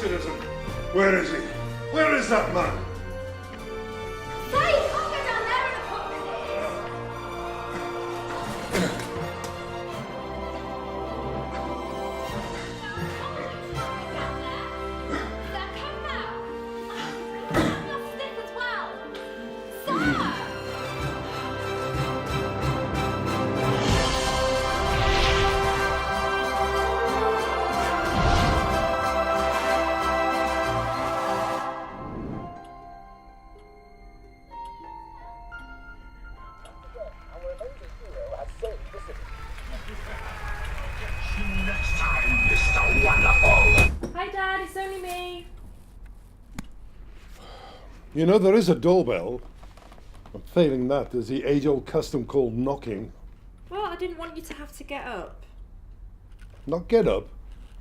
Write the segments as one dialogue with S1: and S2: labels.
S1: citizen. Where is he? Where is that man?
S2: Say, you can't go down there in a couple of minutes. Come now. You're stiff as well. Sir!
S1: Next time, Mr. Wonderful.
S3: Hi Dad, it's only me.
S4: You know, there is a doorbell. But failing that, there's the age-old custom called knocking.
S3: Well, I didn't want you to have to get up.
S4: Not get up.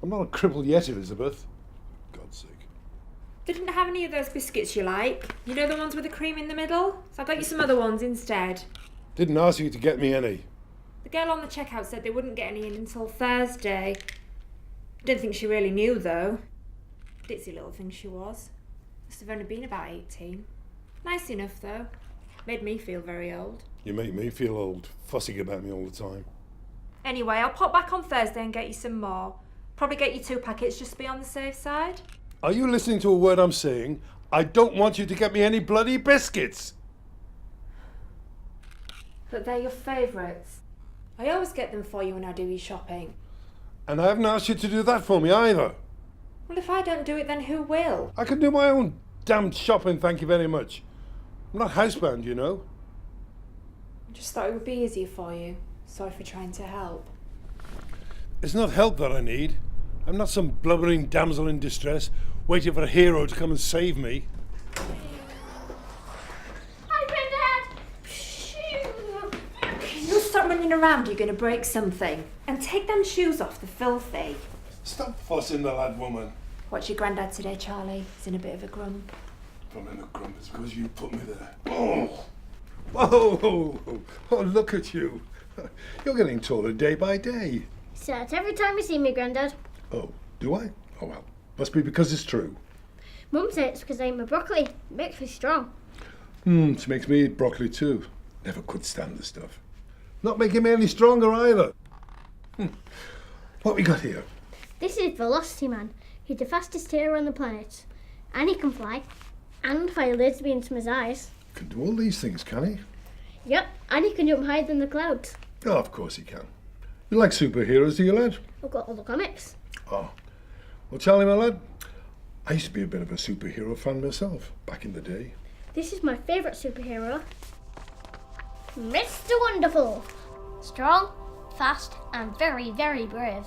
S4: I'm not a cripple yet, Elizabeth. God's sake.
S3: They didn't have any of those biscuits you like. You know, the ones with the cream in the middle? So I got you some other ones instead.
S4: Didn't ask you to get me any.
S3: The girl on the checkout said they wouldn't get any in until Thursday. I didn't think she really knew, though. Ditzy little thing she was. Must have only been about 18. Nice enough, though. Made me feel very old.
S4: You make me feel old, fussing about me all the time.
S3: Anyway, I'll pop back on Thursday and get you some more. Probably get you 2 packets just to be on the safe side.
S4: Are you listening to a word I'm saying? I don't want you to get me any bloody biscuits!
S3: But they're your favourites. I always get them for you when I do your shopping.
S4: And I haven't asked you to do that for me either.
S3: Well, if I don't do it, then who will?
S4: I can do my own damn shopping, thank you very much. I'm not housebound, you know.
S3: I just thought it would be easier for you. Sorry for trying to help.
S4: It's not help that I need. I'm not some blubbering damsel in distress, waiting for a hero to come and save me.
S2: Hi, Granddad.
S3: You stop running around, you're going to break something. And take them shoes off, the filthy.
S4: Stop fussing the lad, woman.
S3: What's your granddad today, Charlie? He's in a bit of a grump.
S4: If I'm in a grump, it's because you put me there. Oh! Oh! Oh, look at you. You're getting taller day by day.
S2: So that's every time you see me, Granddad.
S4: Oh, do I? Oh, well, must be because it's true.
S2: Mum said it's because I eat my broccoli. It makes me strong.
S4: She makes me eat broccoli too. Never could stand the stuff. Not making me any stronger either. What we got here?
S2: This is Velocity Man. He's the fastest hero on the planet. And he can fly. And fire laser beams from his eyes.
S4: Can do all these things, can he?
S2: Yep, and he can jump higher than the clouds.
S4: Oh, of course he can. You like superheroes, do you, lad?
S2: I've got all the comics.
S4: Oh. Well, Charlie, my lad, I used to be a bit of a superhero fan myself, back in the day.
S2: This is my favourite superhero. Mr. Wonderful. Strong, fast, and very, very brave.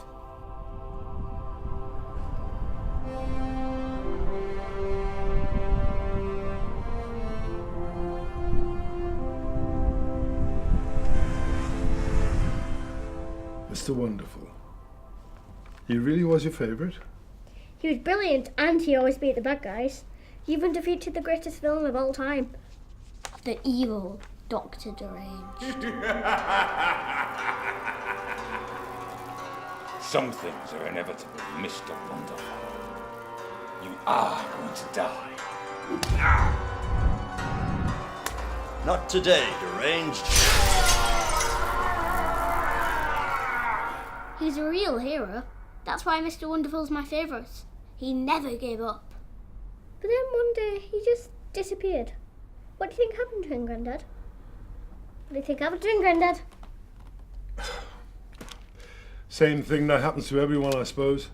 S4: Mr. Wonderful. He really was your favourite?
S2: He was brilliant and he always beat the bad guys. He even defeated the greatest villain of all time. The evil Dr. Deranged.
S5: Some things are inevitable, Mr. Wonderful. You are going to die.
S6: Not today, Deranged.
S2: He's a real hero. That's why Mr. Wonderful's my favourite. He never gave up. But then one day he just disappeared. What do you think happened to him, Grandad? What do you think happened to him, Grandad?
S4: Same thing that happens to everyone, I suppose.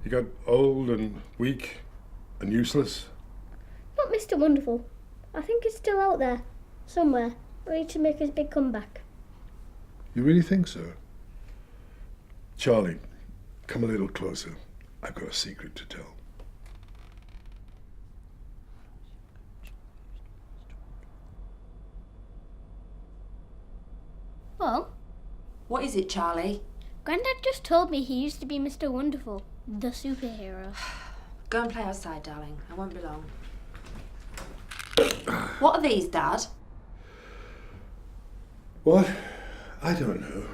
S4: He got old and weak and useless.
S2: Not Mr. Wonderful. I think he's still out there, somewhere, ready to make his big comeback.
S4: You really think so? Charlie, come a little closer. I've got a secret to tell.
S2: Well,
S3: What is it, Charlie?
S2: Grandad just told me he used to be Mr. Wonderful, the superhero.
S3: Go and play outside, darling. I won't be long. What are these, Dad?
S4: What? I don't know.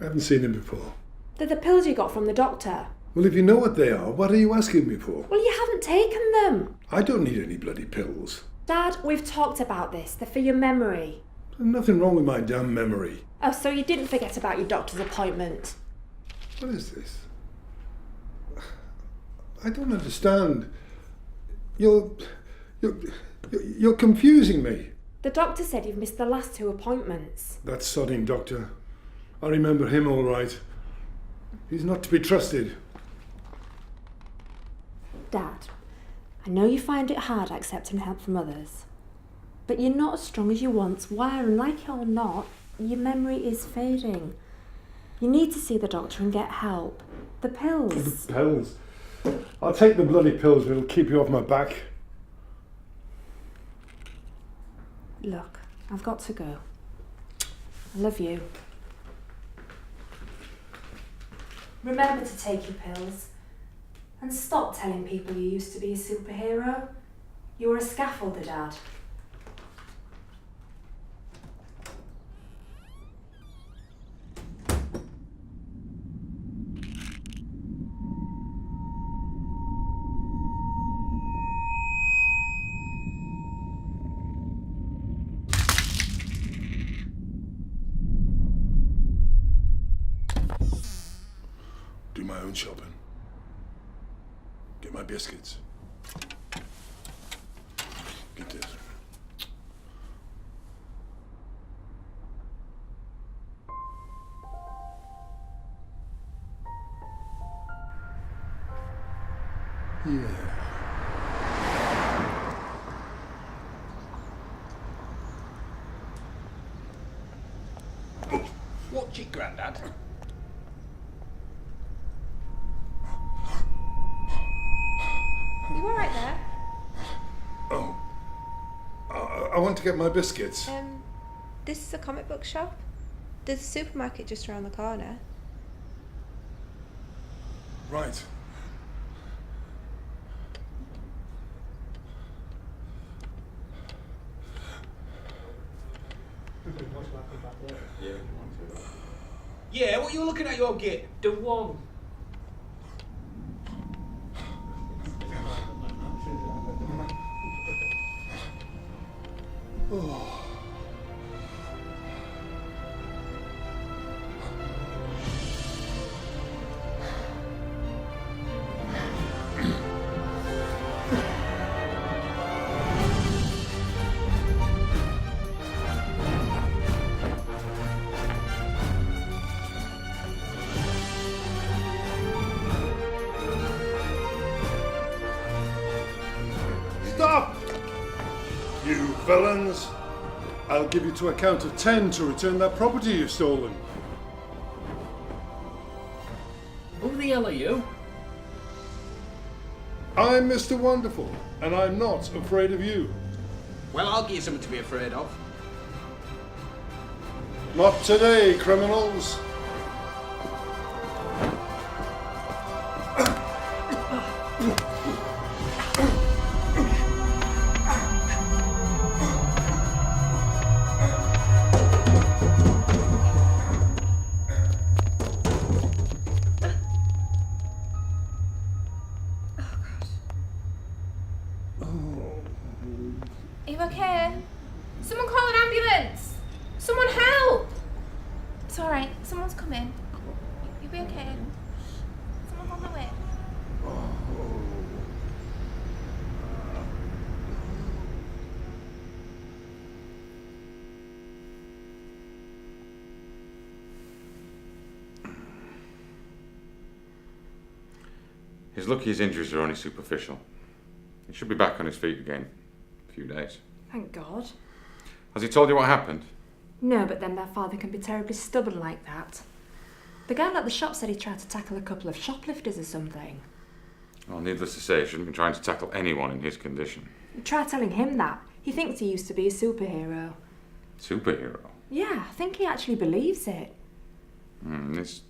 S4: I haven't seen him before.
S3: They're the pills you got from the doctor.
S4: Well, if you know what they are, what are you asking me for?
S3: Well, you haven't taken them.
S4: I don't need any bloody pills.
S3: Dad, we've talked about this. They're for your memory.
S4: There's nothing wrong with my damn memory.
S3: Oh, so you didn't forget about your doctor's appointment?
S4: What is this? I don't understand. You're confusing me.
S3: The doctor said you've missed the last 2 appointments.
S4: That sodding doctor. I remember him all right. He's not to be trusted.
S3: Dad, I know you find it hard accepting help from others, but you're not as strong as you once were, and like it or not, your memory is fading. You need to see the doctor and get help. The pills.
S4: The pills. I'll take the bloody pills. It'll keep you off my back.
S3: Look, I've got to go. I love you. Remember to take your pills. And stop telling people you used to be a superhero. You were a scaffolder, Dad.
S4: Do my own shopping. Get my biscuits. Get this. Yeah.
S5: Watch it, Grandad.
S7: You alright there?
S4: Oh. I want to get my biscuits.
S7: This is a comic book shop. There's a supermarket just around the corner.
S4: Right.
S5: Yeah, what you looking at, your git?
S8: The one.
S4: Stop! You villains! I'll give you to a count of 10 to return that property you've stolen.
S8: Who the hell are you?
S4: I'm Mr. Wonderful, and I'm not afraid of you.
S8: Well, I'll give you something to be afraid of.
S4: Not today, criminals.
S7: Are you okay? Someone call an ambulance! Someone help! It's alright, someone's coming. You'll be okay. Someone's on the way.
S5: He's lucky his injuries are only superficial. He should be back on his feet again in a few days.
S3: Thank God.
S5: Has he told you what happened?
S3: No, but then their father can be terribly stubborn like that. The girl at the shop said he tried to tackle a couple of shoplifters or something.
S5: Well, needless to say, he shouldn't be trying to tackle anyone in his condition.
S3: Try telling him that. He thinks he used to be a superhero.
S5: Superhero?
S3: Yeah, I think he actually believes it.
S5: This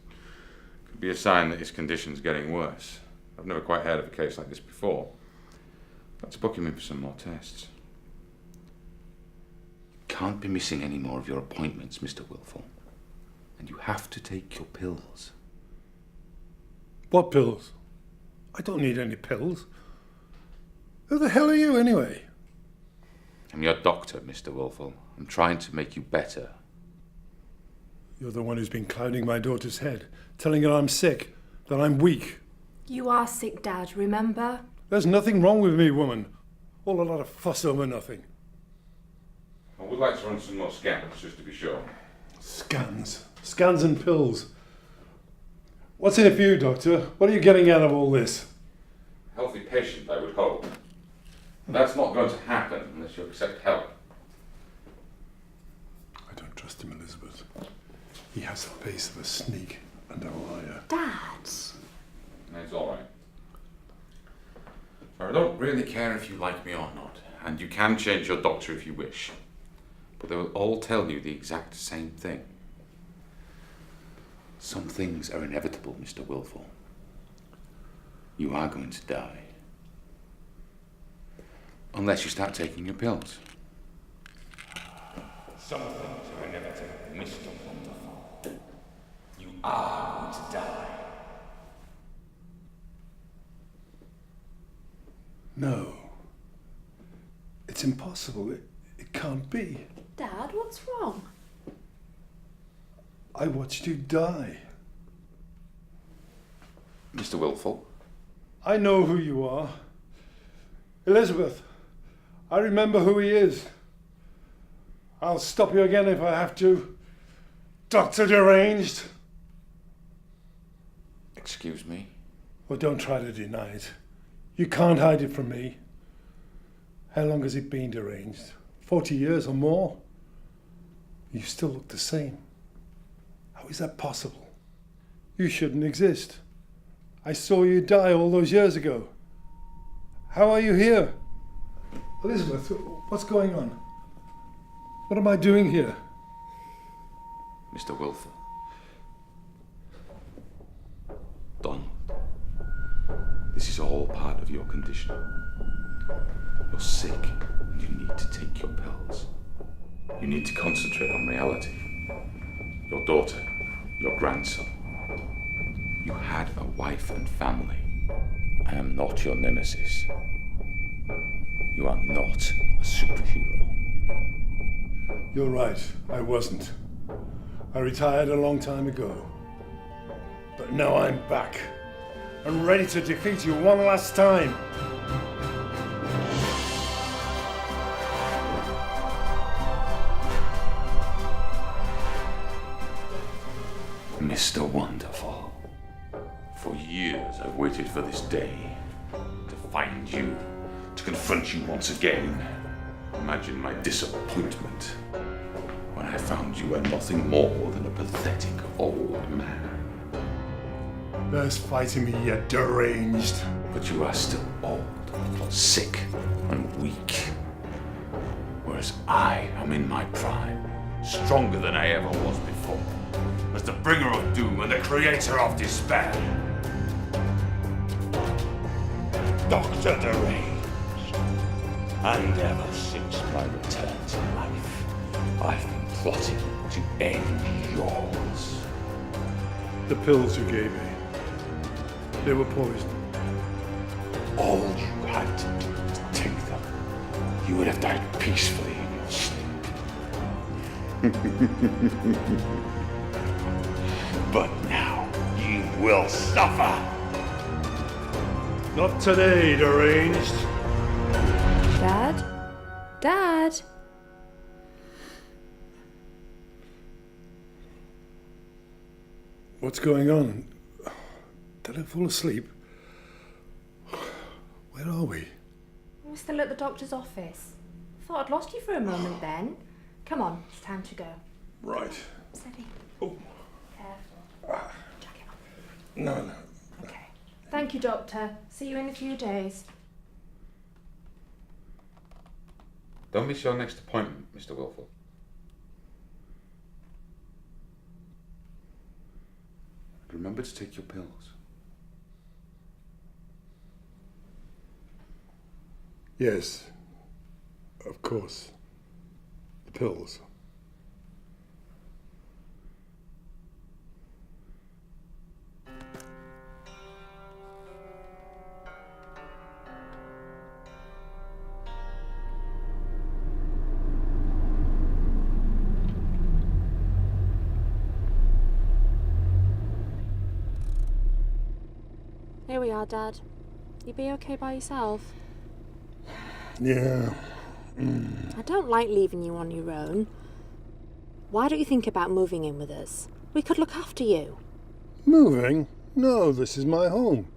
S5: could be a sign that his condition's getting worse. I've never quite heard of a case like this before. Let's book him in for some more tests.
S9: You can't be missing any more of your appointments, Mr. Wilful. And you have to take your pills.
S4: What pills? I don't need any pills. Who the hell are you, anyway?
S9: I'm your doctor, Mr. Wilful. I'm trying to make you better.
S4: You're the one who's been clouding my daughter's head, telling her I'm sick, that I'm weak.
S3: You are sick, Dad, remember?
S4: There's nothing wrong with me, woman. All a lot of fuss over nothing.
S5: I would like to run some more scans, just to be sure.
S4: Scans. Scans and pills. What's in it for you, Doctor? What are you getting out of all this?
S5: Healthy patient, I would hope. That's not going to happen unless you accept help.
S4: I don't trust him, Elizabeth. He has the face of a sneak and a liar.
S3: Dad!
S5: It's all right.
S9: I don't really care if you like me or not, and you can change your doctor if you wish. But they will all tell you the exact same thing. Some things are inevitable, Mr. Wilful. You are going to die. Unless you start taking your pills.
S5: Some things are inevitable, Mr. Wonderful. You are going to die.
S4: No. It's impossible. It can't be.
S3: Dad, what's wrong?
S4: I watched you die.
S9: Mr. Wilful?
S4: I know who you are. Elizabeth, I remember who he is. I'll stop you again if I have to. Dr. Deranged.
S9: Excuse me?
S4: Well, don't try to deny it. You can't hide it from me. How long has it been deranged? 40 years or more? You still look the same. How is that possible? You shouldn't exist. I saw you die all those years ago. How are you here? Elizabeth, what's going on? What am I doing here?
S9: Mr. Wilful. Donald. This is all part of your condition. You're sick and you need to take your pills. You need to concentrate on reality. Your daughter, your grandson. You had a wife and family. I am not your nemesis. You are not a superhero.
S4: You're right, I wasn't. I retired a long time ago. But now I'm back. I'm ready to defeat you one last time.
S9: Mr. Wonderful. For years I've waited for this day. To find you. To confront you once again. Imagine my disappointment when I found you were nothing more than a pathetic old man.
S4: There's fighting me, you deranged.
S9: But you are still old, sick, and weak. Whereas I am in my prime, stronger than I ever was before, as the bringer of doom and the creator of despair. Dr. Deranged. And ever since my return to life, I've been plotting to end yours.
S4: The pills you gave me, they were poison.
S9: All you had to do was take them. You would have died peacefully in your sleep. But now you will suffer.
S4: Not today, deranged.
S3: Dad? Dad?
S4: What's going on? Did I fall asleep? Where are we?
S3: We're still at the doctor's office. Thought I'd lost you for a moment then. Come on, it's time to go.
S4: Right.
S3: Steady.
S4: Oh.
S3: Careful. Jacket off.
S4: No.
S3: Okay. Thank you, Doctor. See you in a few days.
S5: Don't miss your next appointment, Mr. Wilful.
S9: Remember to take your pills.
S4: Yes. Of course. The pills.
S3: Here we are, Dad. You be okay by yourself?
S4: Yeah.
S3: I don't like leaving you on your own. Why don't you think about moving in with us? We could look after you.
S4: Moving? No, this is my home.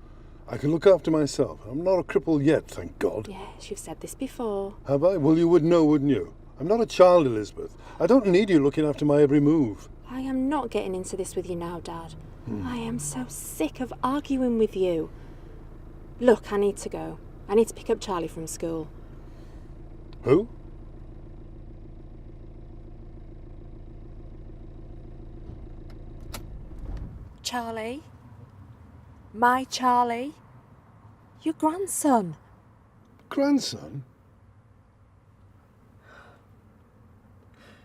S4: I can look after myself. I'm not a cripple yet, thank God.
S3: Yes, you've said this before.
S4: Have I? Well, you would know, wouldn't you? I'm not a child, Elizabeth. I don't need you looking after my every move.
S3: I am not getting into this with you now, Dad. I am so sick of arguing with you. Look, I need to go. I need to pick up Charlie from school.
S4: Who?
S3: Charlie? My Charlie? Your grandson.
S4: Grandson?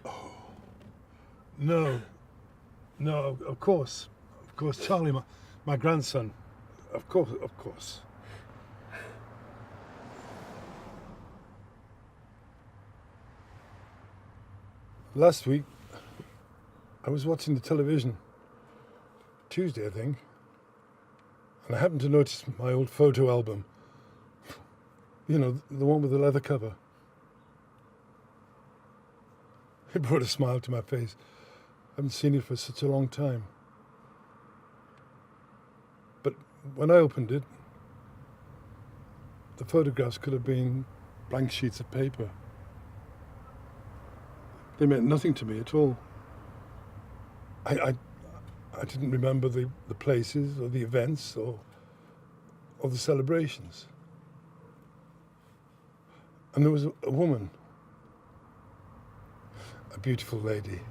S4: Oh. No. No, of course. Of course, Charlie, my grandson. Of course, of course. Last week, I was watching the television. Tuesday, I think. And I happened to notice my old photo album. You know, the one with the leather cover. It brought a smile to my face. I haven't seen it for such a long time. But when I opened it, the photographs could have been blank sheets of paper. They meant nothing to me at all. I didn't remember the places or the events or the celebrations. And there was a woman, a beautiful lady,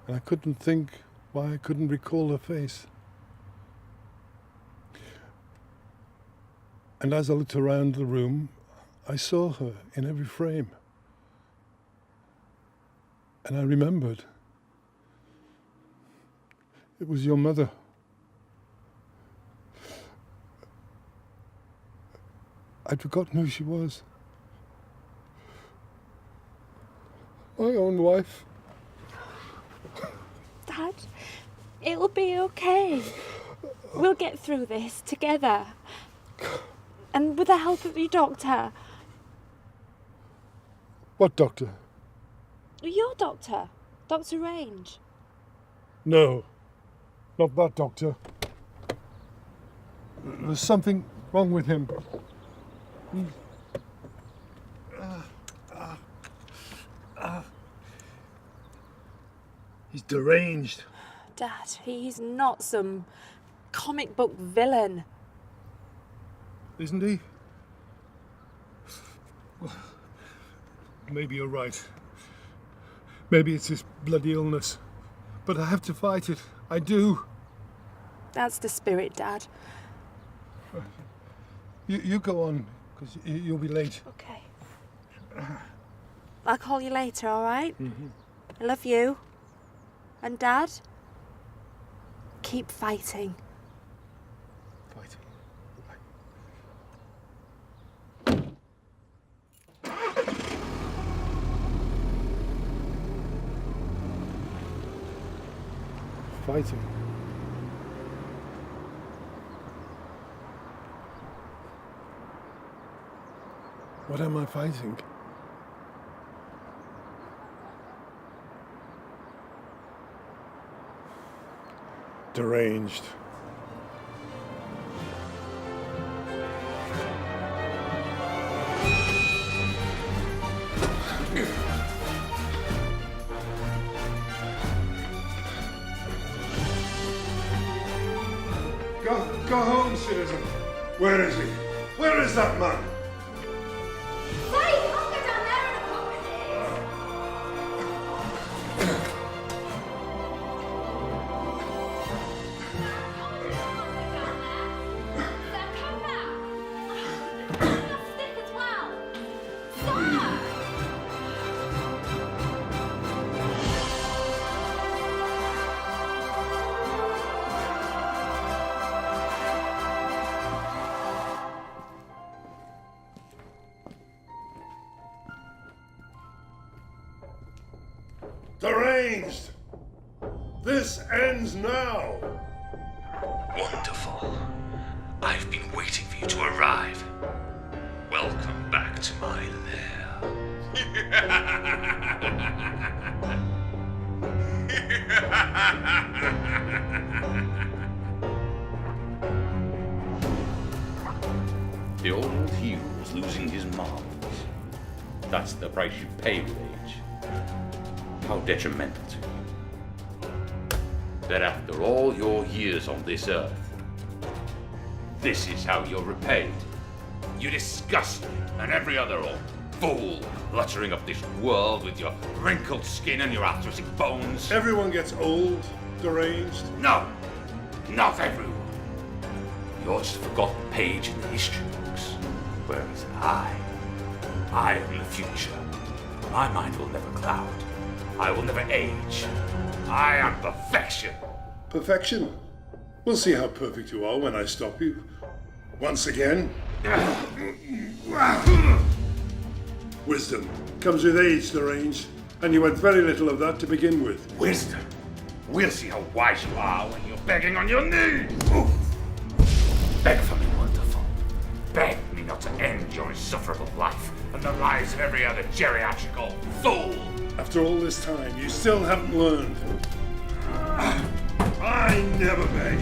S4: and I couldn't think why I couldn't recall her face. And as I looked around the room, I saw her in every frame. And I remembered. It was your mother. I'd forgotten who she was. My own wife.
S3: Dad, it'll be okay. We'll get through this together. And with the help of your doctor.
S4: What doctor?
S3: Your doctor, Dr. Range.
S4: No, not that doctor. There's something wrong with him. He's deranged.
S3: Dad, he's not some comic book villain.
S4: Isn't he? Well, maybe you're right. Maybe it's this bloody illness. But I have to fight it. I do.
S3: That's the spirit, Dad.
S4: You go on, because you'll be late.
S3: Okay. I'll call you later, all right? Mm-hmm. I love you. And Dad, keep fighting.
S4: Fighting. Fighting. What am I fighting? Deranged.
S1: Go home, citizen. Where is he? Where is that man?
S2: Wait, I'll go down there in a couple of days. Come back. That's stick as well. Stop!
S1: Deranged! This ends now!
S6: Wonderful.
S9: I've been waiting for you to arrive. Welcome back to my lair. The old hero's losing his marbles. That's the price you pay with age. How detrimental to you. That after all your years on this earth, this is how you're repaid. You disgust me and every other old fool cluttering up this world with your wrinkled skin and your arthritic bones.
S4: Everyone gets old, deranged.
S9: No, not everyone. You're just a forgotten page in the history books. Whereas I am the future. My mind will never cloud. I will never age. I am perfection.
S4: Perfection? We'll see how perfect you are when I stop you. Once again. Wisdom comes with age, deranged, and you had very little of that to begin with.
S9: Wisdom? We'll see how wise you are when you're begging on your knees. Oof. Beg for me, wonderful. Beg me not to end your insufferable life and the lives of every other geriatrical fool.
S4: After all this time, you still haven't learned. I never beg.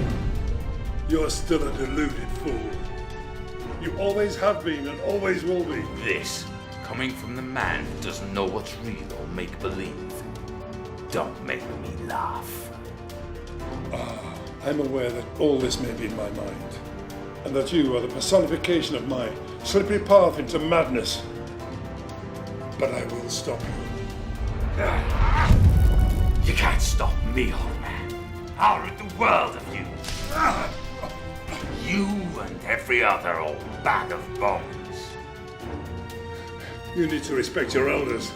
S4: You're still a deluded fool. You always have been and always will be.
S9: This, coming from the man who doesn't know what's real or make-believe. Don't make me laugh.
S4: I'm aware that all this may be in my mind, and that you are the personification of my slippery path into madness. But I will stop you.
S9: You can't stop me, old man. I'll rid the world of you. You and every other old bag of bones.
S4: You need to respect your elders,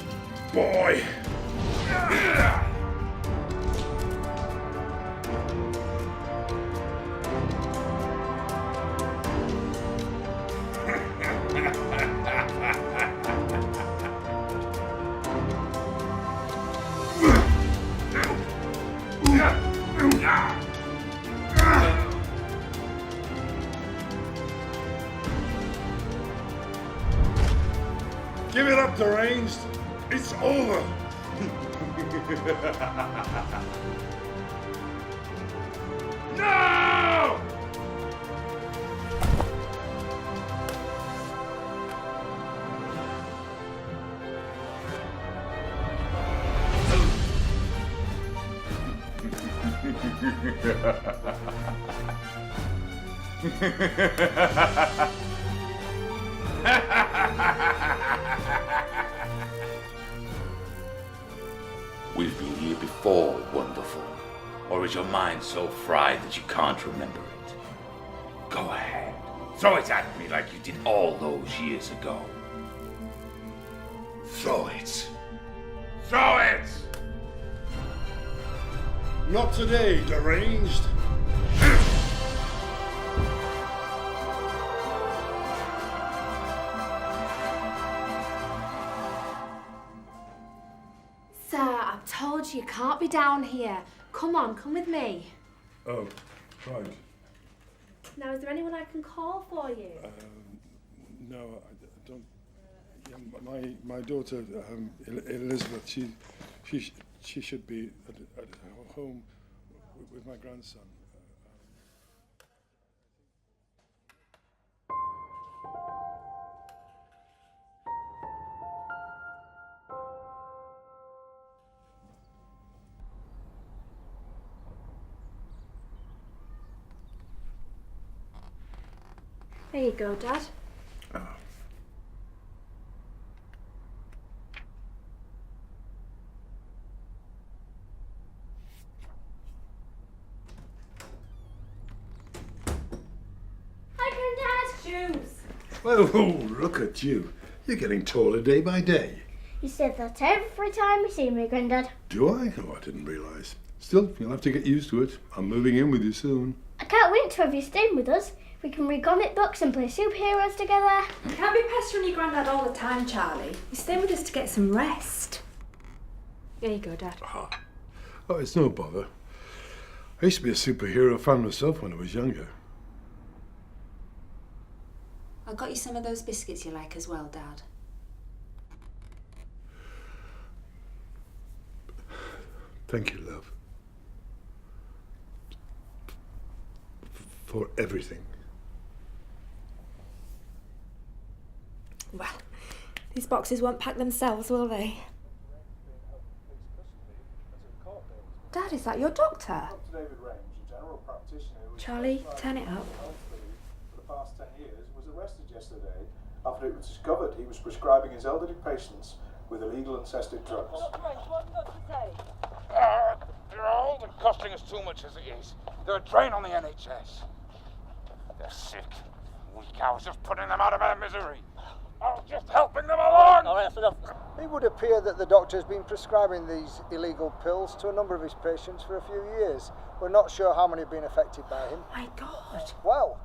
S4: boy. Give it up, deranged. It's over.
S9: No! We've been here before, wonderful. Or is your mind so fried that you can't remember it? Go ahead. Throw it at me like you did all those years ago. Throw it. Throw it!
S4: Not today, deranged.
S3: Sir, I've told you can't be down here. Come on, come with me.
S4: Oh, right.
S3: Now, is there anyone I can call for you?
S4: No, I don't. Yeah, my daughter, Elizabeth, she should be at home with my grandson.
S3: There you go, Dad.
S2: Hi, Granddad.
S3: Shoes.
S4: Oh, look at you. You're getting taller day by day.
S2: You said that every time you see me, Granddad.
S4: Do I? Oh, I didn't realise. Still, you'll have to get used to it. I'm moving in with you soon.
S2: I can't wait to have you staying with us. We can read comic books and play superheroes together.
S3: You can't be pestering your granddad all the time, Charlie. You're staying with us to get some rest. There you go, Dad.
S4: Oh, it's no bother. I used to be a superhero fan myself when I was younger.
S3: I got you some of those biscuits you like as well, Dad.
S4: Thank you, love. For everything.
S3: Well, these boxes won't pack themselves, will they? Dad, is that your doctor?
S4: David Range, a general practitioner who
S3: Charlie, turn it up.
S4: for the past 10 years, was arrested yesterday after it was discovered he was prescribing his elderly patients with illegal ancestral drugs.
S1: They're old and costing us too much as it is. They're a drain on the NHS. They're sick, weak. I was just putting them out of their misery. I was just helping them along.
S10: All right, that's enough. It would appear that the doctor's been prescribing these illegal pills to a number of his patients for a few years. We're not sure how many have been affected by him.
S3: My God.
S10: Well,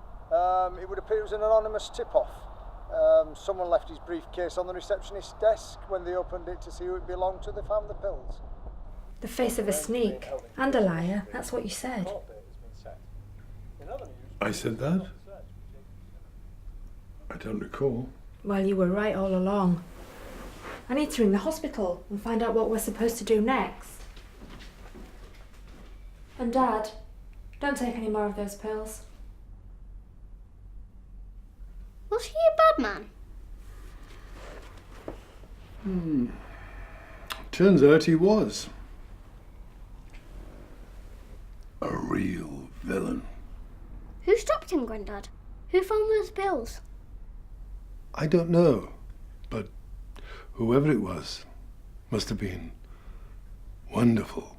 S10: it would appear it was an anonymous tip-off. Someone left his briefcase on the receptionist's desk. When they opened it to see who it belonged to, they found the pills.
S3: The face of a sneak. And a liar. That's what you said.
S4: I said that? I don't recall.
S3: Well, you were right all along. I need to ring the hospital and find out what we're supposed to do next. And Dad, don't take any more of those pills.
S2: Was he a bad man?
S4: Turns out he was. A real villain.
S2: Who stopped him, Grandad? Who found those pills?
S4: I don't know, but whoever it was must have been wonderful.